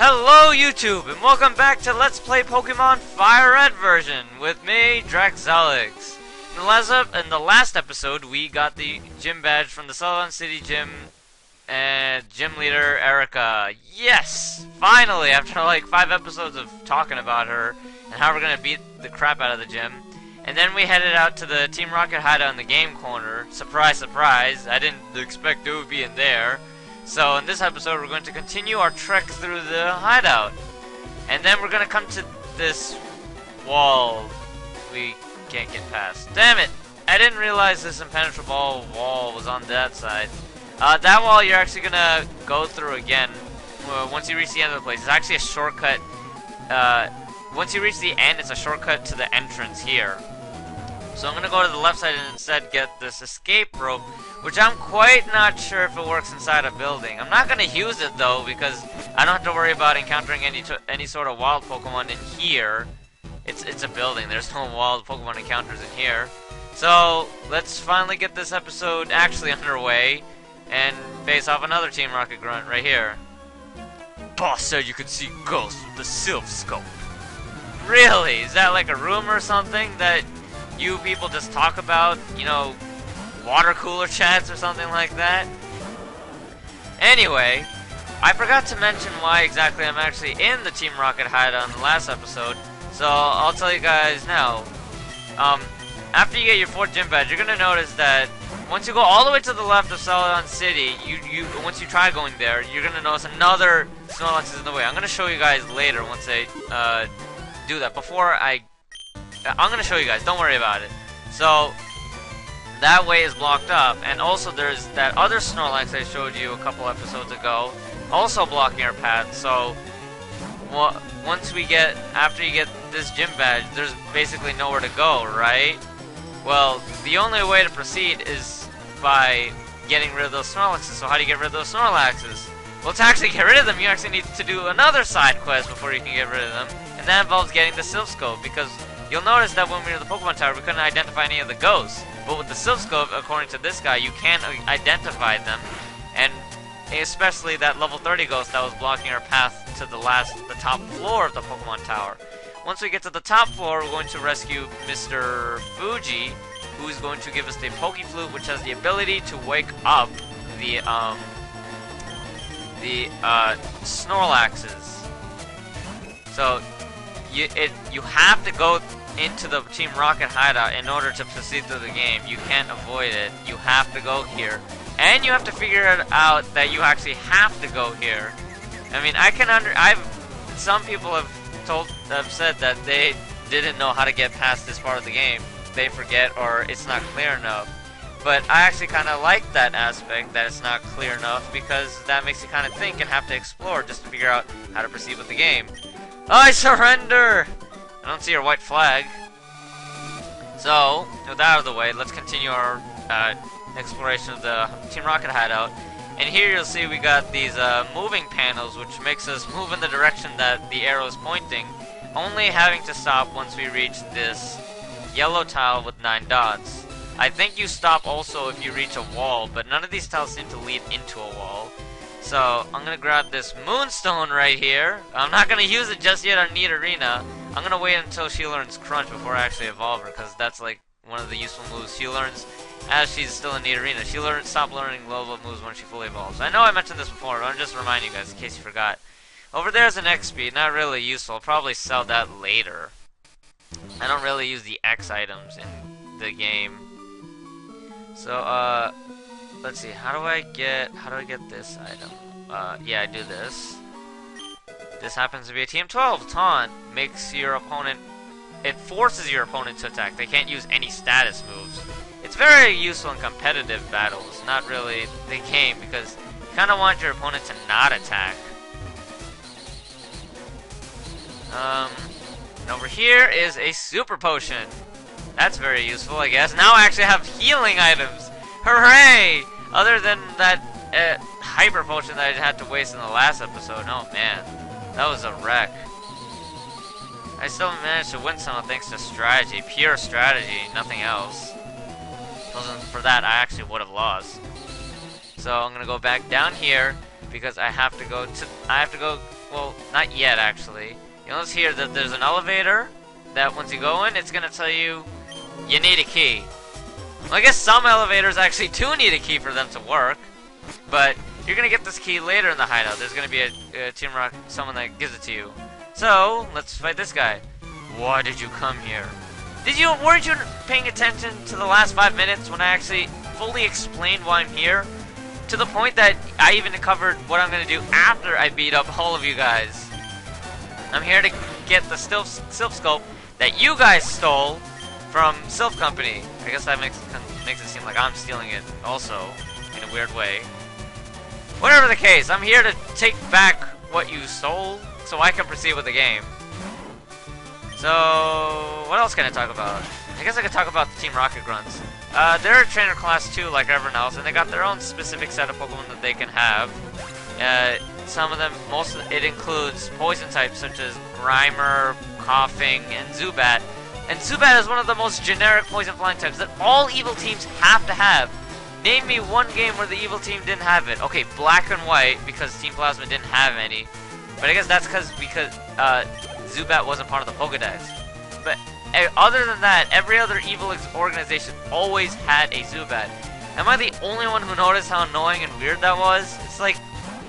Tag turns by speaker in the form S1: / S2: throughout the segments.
S1: Hello YouTube, and welcome back to Let's Play Pokemon FireRed version with me, Draxelix. In the last episode, we got the gym badge from the Sullivan City Gym and gym leader Erica. Yes! Finally, after like 5 episodes of talking about her and how we're gonna beat the crap out of the gym. And then we headed out to the Team Rocket hideout in the game corner. Surprise, surprise, I didn't expect it would be in there. So in this episode we're going to continue our trek through the hideout. And then we're going to come to this wall we can't get past. Damn it! I didn't realize this impenetrable wall was on that side. That wall you're actually going to go through again once you reach the end of the place. It's actually a shortcut. Once you reach the end, it's a shortcut to the entrance here. So I'm going to go to the left side and instead get this escape rope, which I'm quite not sure if it works inside a building. I'm not going to use it though, because I don't have to worry about encountering any sort of wild Pokemon in here. It's a building, there's no wild Pokemon encounters in here. So let's finally get this episode actually underway and face off another Team Rocket grunt right here. Boss said you could see ghosts with the Sylph Scope. Really? Is that like a rumor or something that you people just talk about, you know, water cooler chats or something like that? Anyway, I forgot to mention why exactly I'm actually in the Team Rocket hideout in the last episode, so I'll tell you guys now. After you get your 4th gym badge, you're gonna notice that once you go all the way to the left of Celadon City, once you try going there, you're gonna notice another Snorlax is in the way. I'm gonna show you guys later once I do that. I'm gonna show you guys, don't worry about it. So that way is blocked up, and also there's that other Snorlax I showed you a couple episodes ago, also blocking our path. So after you get this gym badge, there's basically nowhere to go, right? Well, the only way to proceed is by getting rid of those Snorlaxes. So how do you get rid of those Snorlaxes? Well, to actually get rid of them, you actually need to do another side quest before you can get rid of them, and that involves getting the Sylph Scope, because you'll notice that when we were in the Pokemon Tower, we couldn't identify any of the ghosts. But with the Sylph Scope, according to this guy, you can identify them, and especially that level 30 ghost that was blocking our path to the top floor of the Pokemon Tower. Once we get to the top floor, we're going to rescue Mr. Fuji, who is going to give us the Pokeflute, which has the ability to wake up the Snorlaxes. So you have to go into the Team Rocket hideout in order to proceed through the game. You can't avoid it. You have to go here, and you have to figure it out that you actually have to go here. I mean, some people have said that they didn't know how to get past this part of the game. They forget, or it's not clear enough. But I actually kind of like that aspect, that it's not clear enough, because that makes you kind of think and have to explore just to figure out how to proceed with the game. I surrender! I don't see your white flag. So, with that out of the way, let's continue our exploration of the Team Rocket hideout. And here you'll see we got these moving panels, which makes us move in the direction that the arrow is pointing, only having to stop once we reach this yellow tile with 9 dots. I think you stop also if you reach a wall, but none of these tiles seem to lead into a wall. So, I'm gonna grab this Moonstone right here. I'm not gonna use it just yet on Nidorina. I'm gonna wait until she learns Crunch before I actually evolve her, because that's like one of the useful moves she learns as she's still in Nidorina. She stop learning low-level moves when she fully evolves. I know I mentioned this before, but I'm just reminding you guys in case you forgot. Over there's an X speed, not really useful. I'll probably sell that later. I don't really use the X items in the game. So, let's see, how do I get this item? Yeah, I do this. This happens to be a TM12 taunt. Makes your opponent, it forces your opponent to attack. They can't use any status moves. It's very useful in competitive battles, not really the game, because you kind of want your opponent to not attack. And over here is a Super Potion. That's very useful, I guess. Now I actually have healing items. Hooray! Other than that Hyper Potion that I had to waste in the last episode. Oh man, that was a wreck. I still managed to win some thanks to strategy. Pure strategy, nothing else. If it wasn't for that, I actually would have lost. So I'm gonna go back down here because I have to go well, not yet actually. You'll notice here that there's an elevator that once you go in, it's gonna tell you you need a key. Well, I guess some elevators actually do need a key for them to work, but you're gonna get this key later in the hideout. There's gonna be a Team Rocket, someone that gives it to you. So let's fight this guy. Why did you come here? Weren't you paying attention to the last 5 minutes when I actually fully explained why I'm here? To the point that I even covered what I'm gonna do after I beat up all of you guys. I'm here to get the Sylph Scope that you guys stole from Sylph Company. I guess that makes it seem like I'm stealing it also, in a weird way. Whatever the case, I'm here to take back what you stole so I can proceed with the game. So, what else can I talk about? I guess I could talk about the Team Rocket Grunts. They're a trainer class too, like everyone else, and they got their own specific set of Pokemon that they can have. Some of them, it includes poison types such as Grimer, Coughing, and Zubat. And Zubat is one of the most generic poison flying types that all evil teams have to have. Name me one game where the evil team didn't have it. Okay, Black and White, because Team Plasma didn't have any. But I guess that's because Zubat wasn't part of the Pokedex. But other than that, every other evil organization always had a Zubat. Am I the only one who noticed how annoying and weird that was? It's like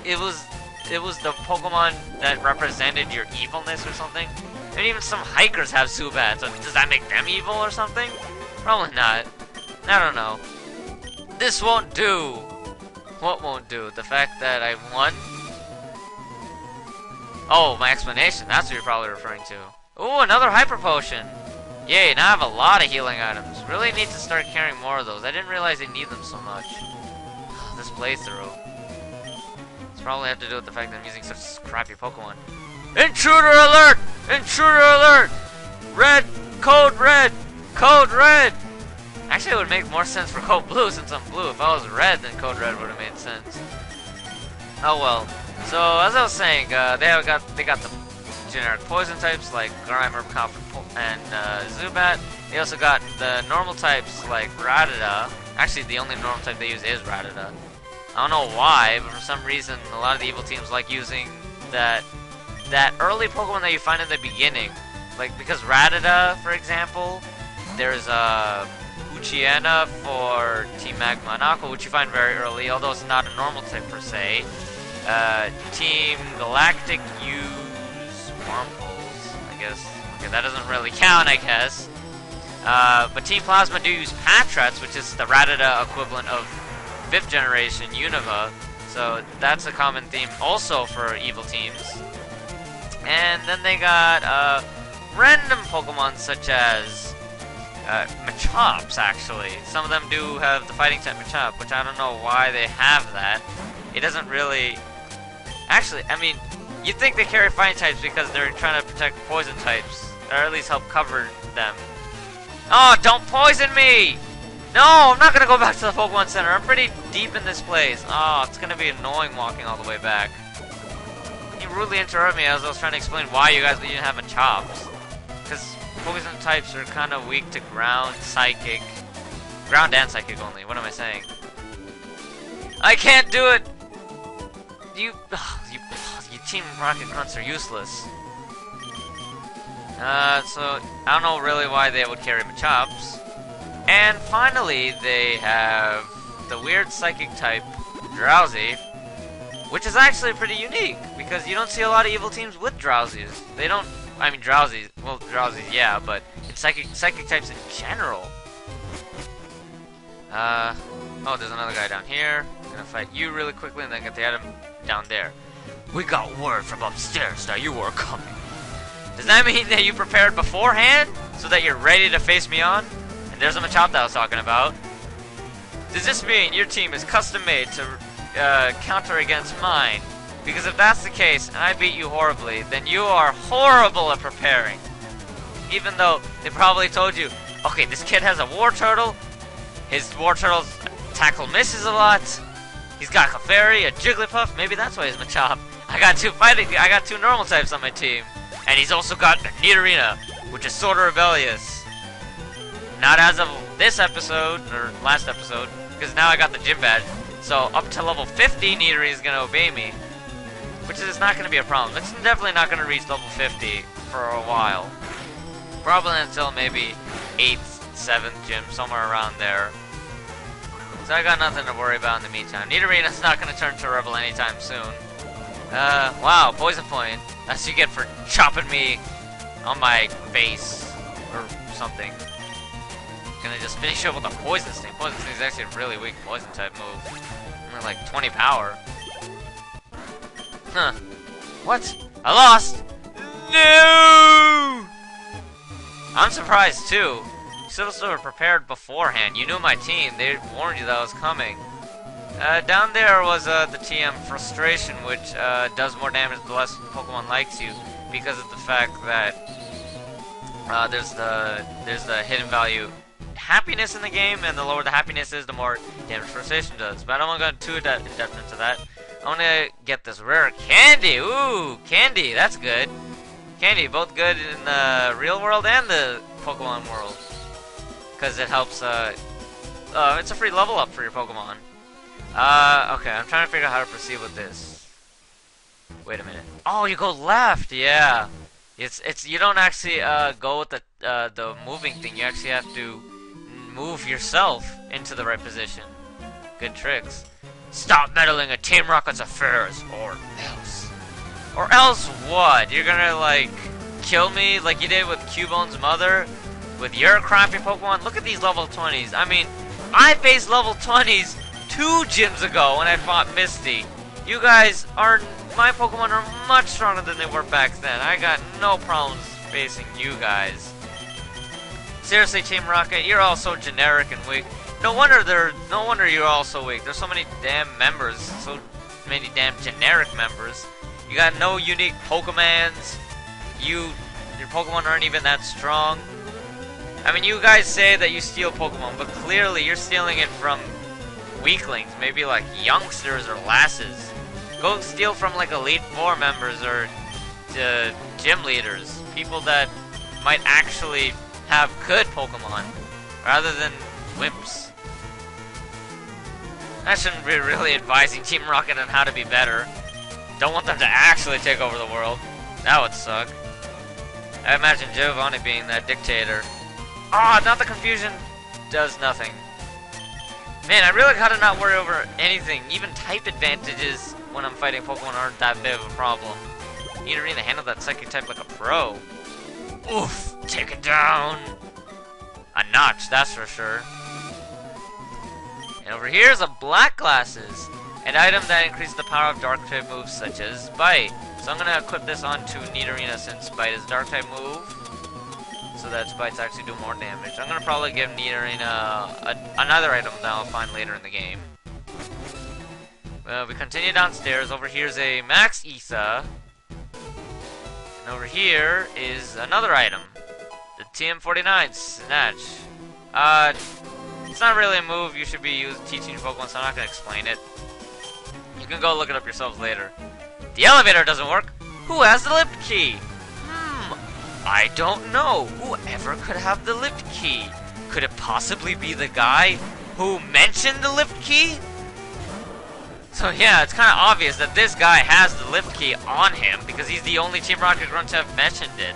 S1: it was the Pokemon that represented your evilness or something. And even some hikers have Zubats. So does that make them evil or something? Probably not. I don't know. This won't do. What won't do? The fact that I won? Oh, my explanation. That's what you're probably referring to. Ooh, another Hyper Potion. Yay, now I have a lot of healing items. Really need to start carrying more of those. I didn't realize I need them so much. This playthrough. It's probably have to do with the fact that I'm using such crappy Pokemon. Intruder alert! Intruder alert! Red! Code red! Code red! Actually, it would make more sense for Code Blue since I'm blue. If I was red, then Code Red would have made sense. Oh well. So, as I was saying, they got the generic poison types like Grimer, Coughing, and Zubat. They also got the normal types like Rattata. Actually, the only normal type they use is Rattata. I don't know why, but for some reason, a lot of the evil teams like using that early Pokemon that you find in the beginning. Like, because Rattata, for example, there's Uchiena for Team Magma and Aqua, which you find very early, although it's not a normal type per se. Team Galactic use Wurmples, I guess. Okay, that doesn't really count, I guess. But Team Plasma do use Patrats, which is the Rattata equivalent of 5th generation Unova. So that's a common theme also for evil teams. And then they got random Pokemon such as Machops, actually. Some of them do have the fighting type Machop, which I don't know why they have that. It doesn't really... Actually, I mean, you'd think they carry fighting types because they're trying to protect poison types, or at least help cover them. Oh, don't poison me! No, I'm not gonna go back to the Pokemon Center. I'm pretty deep in this place. Oh, it's gonna be annoying walking all the way back. You rudely interrupted me as I was trying to explain why you guys didn't have Machops. Because poison types are kind of weak to ground, psychic. Ground and psychic only. What am I saying? I can't do it! You Team Rocket Grunts are useless. So, I don't know really why they would carry Machops. And finally, they have the weird psychic type, Drowsy, which is actually pretty unique, because you don't see a lot of evil teams with Drowsies. They don't, I mean Drowsies, well Drowsies yeah, but in psychic types in general. Oh, there's another guy down here. I'm gonna fight you really quickly and then get the item down there. We got word from upstairs that you were coming. Does that mean that you prepared beforehand so that you're ready to face me on? And there's a Machop that I was talking about. Does this mean your team is custom made to counter against mine? Because if that's the case and I beat you horribly, then you are horrible at preparing. Even though they probably told you, okay, this kid has a War Turtle. His War Turtle's tackle misses a lot. He's got a Clefairy, a Jigglypuff. Maybe that's why he's Machop. I got two normal types on my team. And he's also got a Nidorina, which is sort of rebellious. Not as of this episode, or last episode, because now I got the gym badge. So up to level 50, Nidorina is going to obey me. which is not going to be a problem. It's definitely not going to reach level 50 for a while. Probably until maybe 8th, 7th gym, somewhere around there. So I got nothing to worry about in the meantime. Nidorena's not going to turn to a rebel anytime soon. Wow, poison point. That's what you get for chopping me on my face or something. Gonna just finish up with a poison sting. Poison sting is actually a really weak poison type move. Only like 20 power. Huh. What? I lost! No! I'm surprised too. You should have prepared beforehand. You knew my team. They warned you that I was coming. Down there was the TM Frustration, which does more damage the less Pokemon likes you, because of the fact that there's the hidden value happiness in the game, and the lower the happiness is, the more damage Frustration does. But I don't want to go too in-depth into that. I want to get this rare candy. Ooh, candy, that's good. Candy, both good in the real world and the Pokemon world, because it helps. It's a free level up for your Pokemon. Okay, I'm trying to figure out how to proceed with this. Wait a minute. Oh, you go left, yeah. It's you don't actually go with the moving thing. You actually have to move yourself into the right position. Good tricks. Stop meddling in Team Rocket's affairs, or else. Or else what? You're gonna like kill me like you did with Cubone's mother with your crappy Pokemon? Look at these level 20s. I mean, I faced level 20s 2 gyms ago when I fought Misty. You guys are, my Pokemon are much stronger than they were back then. I got no problems facing you guys. Seriously, Team Rocket, you're all so generic and weak. No wonder you're all so weak. There's so many damn members, so many damn generic members. You got no unique Pokemons. Your Pokemon aren't even that strong. I mean, you guys say that you steal Pokemon, but clearly you're stealing it from weaklings, maybe like youngsters or lasses. Go steal from like Elite Four members or gym leaders, people that might actually have good Pokemon, rather than wimps. I shouldn't be really advising Team Rocket on how to be better. Don't want them to actually take over the world. That would suck. I imagine Giovanni being that dictator. Ah, not the confusion does nothing. Man, I really gotta not worry over anything. Even type advantages when I'm fighting Pokemon aren't that big of a problem. Nidorina handled that psychic type like a pro. Oof, take it down. A notch, that's for sure. And over here's a Black Glasses, an item that increases the power of dark type moves such as Bite. So I'm gonna equip this onto Nidorina since Bite is dark type move, so that Bites actually do more damage. I'm gonna probably give Nidorina another item that I'll find later in the game. We continue downstairs. Over here's a Max Isa. And over here is another item. The TM49 Snatch. It's not really a move you should be teaching your Pokemon, so I'm not gonna explain it. You can go look it up yourselves later. The elevator doesn't work. Who has the lift key? I don't know. Whoever could have the lift key? Could it possibly be the guy who mentioned the lift key? So yeah, it's kind of obvious that this guy has the lift key on him because he's the only Team Rocket grunt to have mentioned it.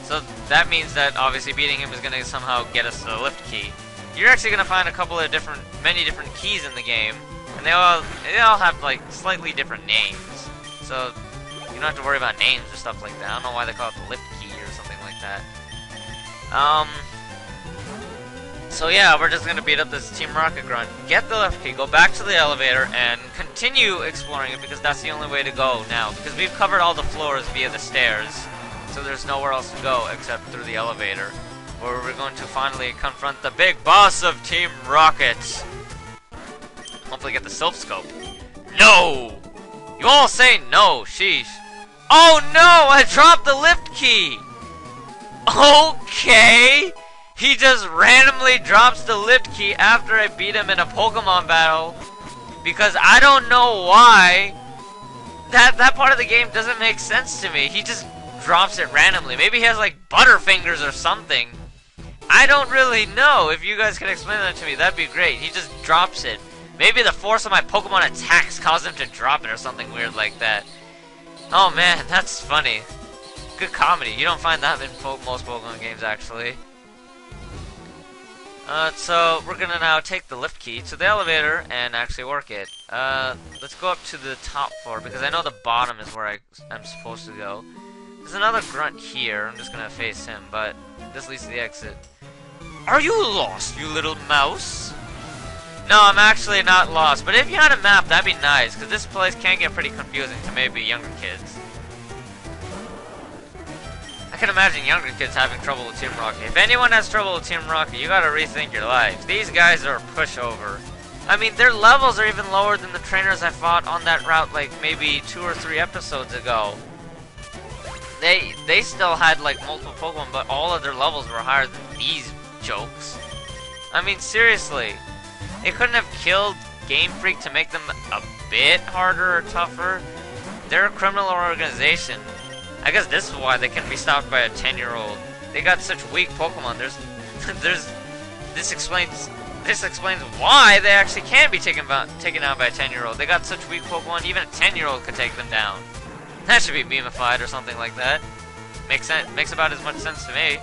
S1: So that means that obviously beating him is going to somehow get us the lift key. You're actually going to find a couple of many different keys in the game, and they all have like slightly different names. So you don't have to worry about names or stuff like that. I don't know why they call it the lift key or something like that. So yeah, we're just gonna beat up this Team Rocket grunt, get the lift key, go back to the elevator, and continue exploring it because that's the only way to go now. Because we've covered all the floors via the stairs, so there's nowhere else to go except through the elevator, where we're going to finally confront the big boss of Team Rocket. Hopefully get the Silph Scope. No! You all say no, sheesh. Oh no, I dropped the lift key! Okay! He just randomly drops the lift key after I beat him in a Pokemon battle. Because I don't know why. That part of the game doesn't make sense to me. He just drops it randomly. Maybe he has like Butterfingers or something. I don't really know. If you guys can explain that to me, that'd be great. He just drops it. Maybe the force of my Pokemon attacks caused them to drop it or something weird like that. Oh man, that's funny. Good comedy. You don't find that in most Pokemon games, actually. So we're gonna now take the lift key to the elevator and actually work it. Let's go up to the top floor because I know the bottom is where I'm supposed to go. There's another grunt here. I'm just gonna face him, but this leads to the exit. Are you lost, you little mouse? No, I'm actually not lost, but if you had a map, that'd be nice, because this place can get pretty confusing to maybe younger kids. I can imagine younger kids having trouble with Team Rocket. If anyone has trouble with Team Rocket, you gotta rethink your life. These guys are a pushover. I mean, their levels are even lower than the trainers I fought on that route like maybe 2 or 3 episodes ago. They still had like multiple Pokemon, but all of their levels were higher than these jokes. I mean, seriously. They couldn't have killed Game Freak to make them a bit harder or tougher. They're a criminal organization. I guess this is why they can be stopped by a 10-year-old. They got such weak Pokemon. This explains why they actually can't be taken down by a 10-year-old. They got such weak Pokemon, even a 10-year-old could take them down. That should be beamified or something like that. Makes sense. Makes about as much sense to me.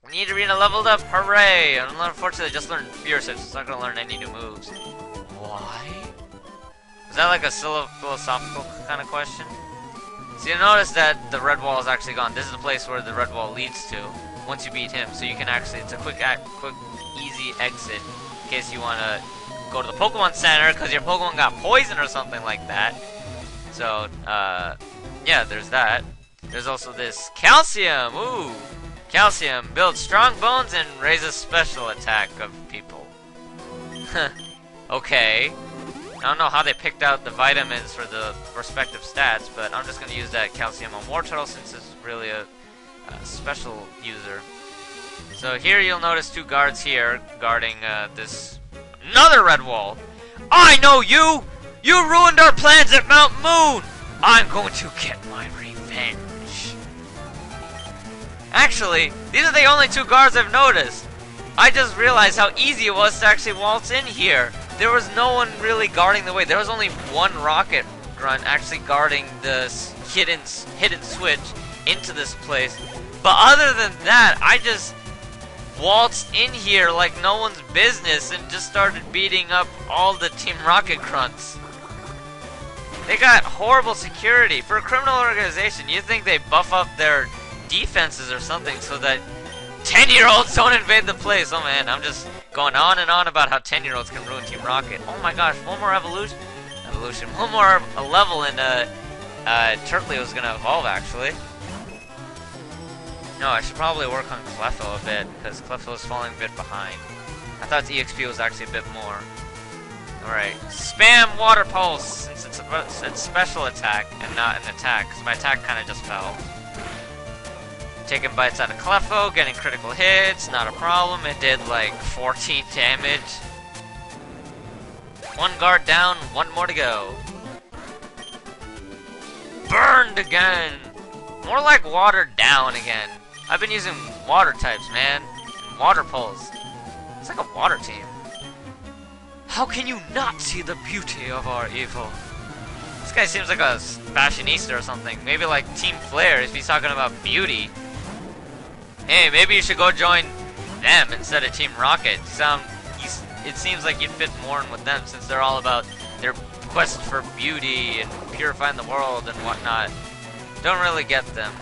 S1: We need Arena leveled up. Hooray! Unfortunately, I just learned Fierce, so it's not gonna learn any new moves. Why? Is that like a philosophical kind of question? So you notice that the red wall is actually gone. This is the place where the red wall leads to once you beat him. So you can actually, it's a quick, easy exit in case you want to go to the Pokemon Center because your Pokemon got poisoned or something like that. So, yeah, there's that. There's also this calcium. Ooh, calcium builds strong bones and raises special attack of people. Okay. I don't know how they picked out the vitamins for the respective stats, but I'm just going to use that calcium on Wartortle since it's really a special user. So here you'll notice 2 guards here guarding this another red wall. I know you! You ruined our plans at Mount Moon! I'm going to get my revenge. Actually, these are the only 2 guards I've noticed. I just realized how easy it was to actually waltz in here. There was no one really guarding the way. There was only one rocket grunt actually guarding the hidden switch into this place. But other than that, I just waltzed in here like no one's business and just started beating up all the Team Rocket grunts. They got horrible security. For a criminal organization, you'd think they buff up their defenses or something so that 10-year-olds don't invade the place. Oh man, I'm just going on and on about how 10-year-olds can ruin Team Rocket. Oh my gosh, one more evolution. One more level and Turtley was gonna evolve actually. No, I should probably work on Clefairy a bit because Clefairy is falling a bit behind. I thought the EXP was actually a bit more. Alright, spam Water Pulse since it's special attack and not an attack because my attack kind of just fell. Taking bites out of Clefairy, getting critical hits, not a problem. It did like 14 damage. 1 guard down, 1 more to go. Burned again! More like watered down again. I've been using water types, man. And water pulse. It's like a water team. How can you not see the beauty of our evil? This guy seems like a fashionista or something. Maybe like Team Flare if he's talking about beauty. Hey, maybe you should go join them instead of Team Rocket. It seems like you'd fit more in with them since they're all about their quest for beauty and purifying the world and whatnot. Don't really get them.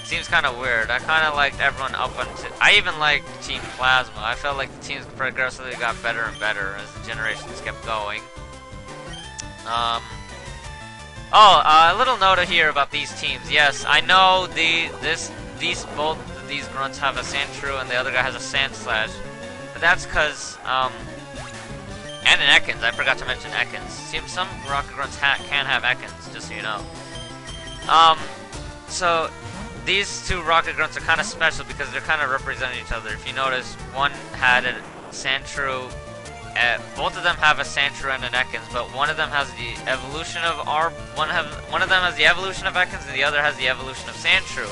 S1: Seems kind of weird. I kind of liked everyone up until... I even liked Team Plasma. I felt like the teams progressively got better and better as the generations kept going. A little note here about these teams. Yes, I know both of these grunts have a Sandshrew and the other guy has a Sandslash. But that's because, and an Ekans. I forgot to mention Ekans. See, some rocket grunts can have Ekans, just so you know. So these 2 rocket grunts are kind of special because they're kind of representing each other. If you notice, one had a Sandshrew. Both of them have a Sandshrew and an Ekans, but one of them has the evolution of one of them has the evolution of Ekans, and the other has the evolution of Sandshrew.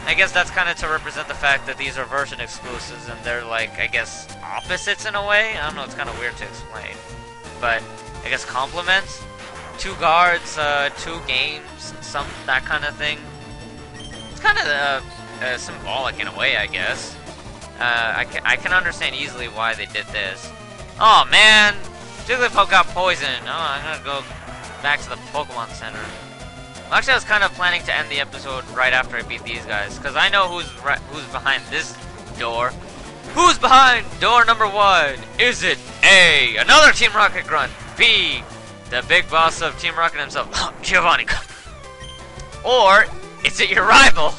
S1: I guess that's kind of to represent the fact that these are version exclusives and they're like, I guess, opposites in a way? I don't know, it's kind of weird to explain. But, I guess complements? 2 guards, 2 games, that kind of thing. It's kind of symbolic in a way, I guess. I can understand easily why they did this. Oh man! Jigglypuff got poisoned. Oh, I'm gonna go back to the Pokemon Center. Well, actually, I was kind of planning to end the episode right after I beat these guys, because I know who's behind this door. Who's behind door number 1? Is it A, another Team Rocket grunt? B, the big boss of Team Rocket himself, Giovanni? Or is it your rival?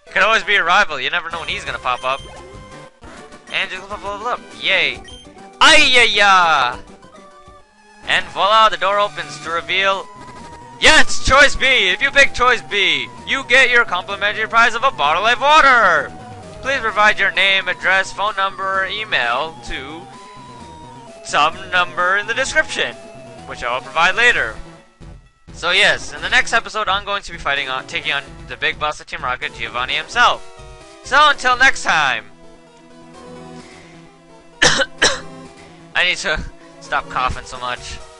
S1: It could always be your rival. You never know when he's gonna pop up. And Jigglypuff leveled up. Yay! Ay-ya-ya! And voila, the door opens to reveal... Yes! Choice B! If you pick choice B, you get your complimentary prize of a bottle of water! Please provide your name, address, phone number, or email to some number in the description, which I will provide later. So yes, in the next episode, I'm going to be taking on the big boss of Team Rocket, Giovanni himself. So until next time... I need to stop coughing so much.